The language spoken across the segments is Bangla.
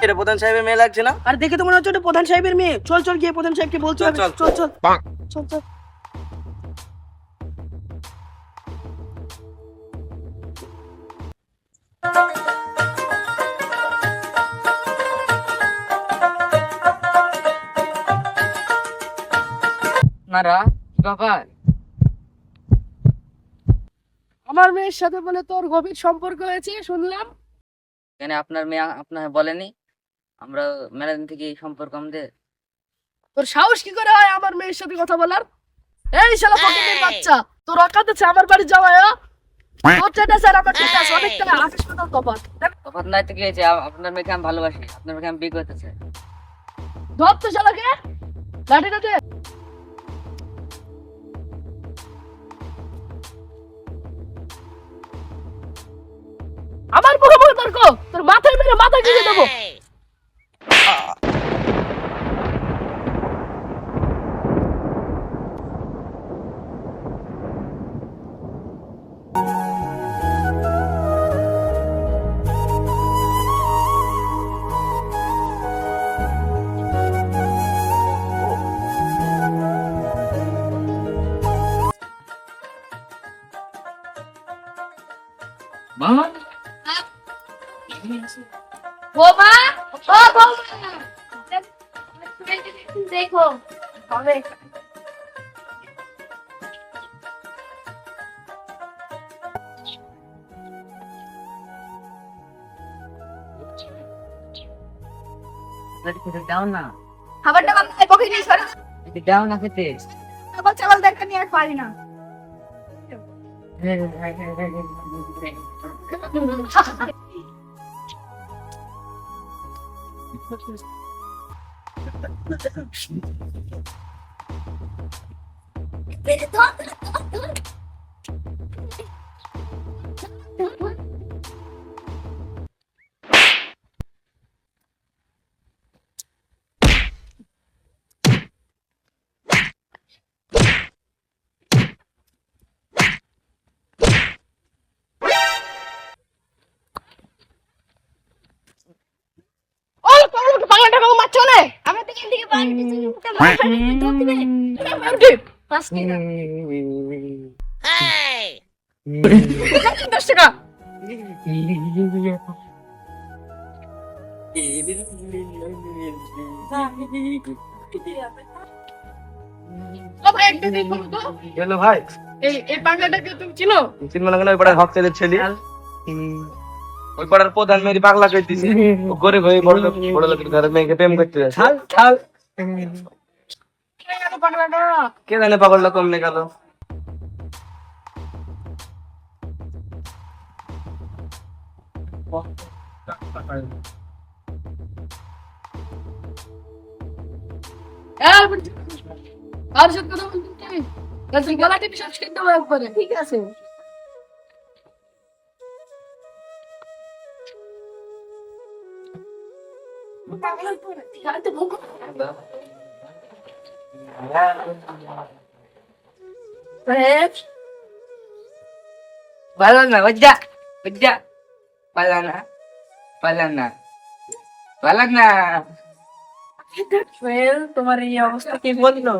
এটা প্রধান সাহেবের মেয়ে লাগছে না? আর দেখে তো মনে হচ্ছে ওটা প্রধান সাহেবের মেয়ে। চল চল গিয়ে প্রধান সাহেবকে বলতে হবে। চল, চল চল চল চল। আপনারা বাবা আমার মেয়ের সাথে বলে তোর গভীর সম্পর্ক হয়েছে শুনলাম। কেন আপনার মেয়ে আপনার বলেনি? আমরা মেলা দিন থেকে এই সম্পর্ক আমাদের। তোর সাহস কি করে হয় আমার মেয়ের সাথে কথা বলার? এই শালা ফকিরের বাচ্চা, তোর অকাত আছে আমার বাড়ি যাওয়া? তোর চেটা স্যার আমার চেটা অনেকটা আকাশ পাতাল তফাৎ। তফাৎ নাই তো কি হয়েছে? আপনার মেয়েকে আমি ভালোবাসি, আপনার মেয়েকে আমি বিয়ে করতে চাই। ধর তো শালাকে, লাঠিটা দে। আমার মুখে তর্ক, তোর মাথায় মেরে মাথা কেটে দেবো। মামা বোমা, ও বোমা, দেখো হবে। দাও না, খাবারটা বাবা পকেটে নিয়ে সরে। দাও না খেতে। ছাগল ছাগল দেখা নিয়ে আর পারি না। ও তোর পাগলাটা কাউ মারছ না? আমরা তো এখান থেকে বাইরে দিবে। 10 টাকা। ও ভাই একটা দিন বলো তো, গেলো ভাই। এই পাগলাটাকে তুমি চিনো? চিনব না কেন? ওই পাড়ার হকতেদের ছেলে, ওই পাড়ার প্রধান মেয়ে পাগলা করে দিছে। ও গরিব হয়ে বড় লোকের ঘরে মেয়েকে প্রেম করতে যাচ্ছে। কে গেল পাগলাটা? কে জানে পাগলটা কমনে গেল। আর সব কথা বলতে কি? তুই গলাটা বিশ্বাস করতে হবে একবারে। ঠিক আছে। পাগলার পরে গাড়িতে ভোগ। পালা না বাজা, বাজা, পালা না, পালা না, পালা না। সোহেল, তোমার এই অবস্থা কে বললো?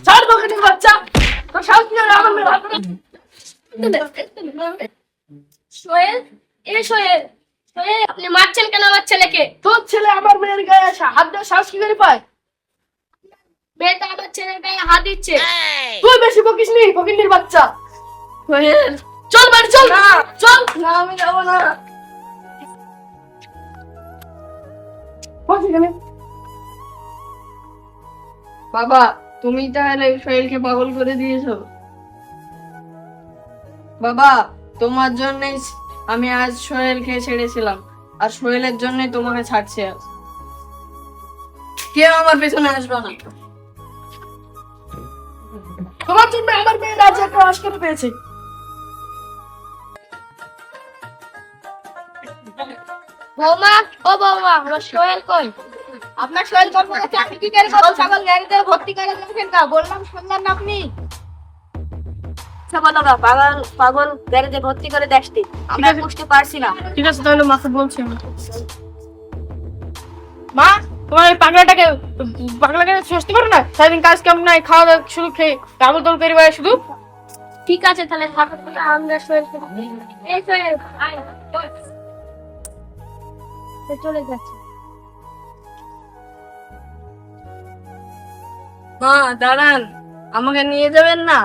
ছাড় দোকানের বাচ্চা, তোর সাহস কি করে আমার মেয়ে ভালো? সোহেল, সোহেল, সোহেল, আপনি মারছেন কেন আমার ছেলেকে? তোর ছেলে আমার মেয়ের গায়ে আসা হাত দেওয়ার সাহস কি করে পায়? মেয়েটা আমার ছেলের গায়ে হাত দিচ্ছে। তুই বেশি বকিস নি, ফকিন্নির বাচ্চা। সোহেল, চল বাড়ি চল। না চল। না আমি যাবো না। বস এখানে। বাবা, তুমি তাহলে সোহেলকে পাগল করে দিয়েছো। বাবা, তোমার জন্যই আমি আজ সোহেলকে ছেড়েছিলাম, আর সোহেলের জন্যই তোমাকে ছাড়ছি আজ। কেউ আমার পেছনে আসবে না। তোমার জন্য আমার মেয়ে রাজ্যে একটা অস্কার পেয়েছে। বৌমা, ও বৌমা, আমার সোহেল কই? আপনার সোহেল কর্ম কাছে আপনি কি করে ছাগল ছাগল গাড়িতে ভর্তি করে রেখেছেন? না বললাম শুনলেন না আপনি? আচ্ছা বলো না, পাগল পাগল গ্যারেজে ভর্তি করে দেখছি, আমরা বুঝতে পারছি না। ঠিক আছে তাহলে মাকে বলছি আমি। মা, তোমার এই পাগলাটাকে সস্তে পারো না? সারাদিন কাজ কাম নাই, খাওয়া দাওয়া শুধু খেয়ে ডাবল দল করে বেড়ায় শুধু। ঠিক আছে তাহলে থাকো, আমরা সোহেল এই সোহেল আয় চলে যাচ্ছে। মা দাঁড়ান, আমাকে নিয়ে যাবেন না?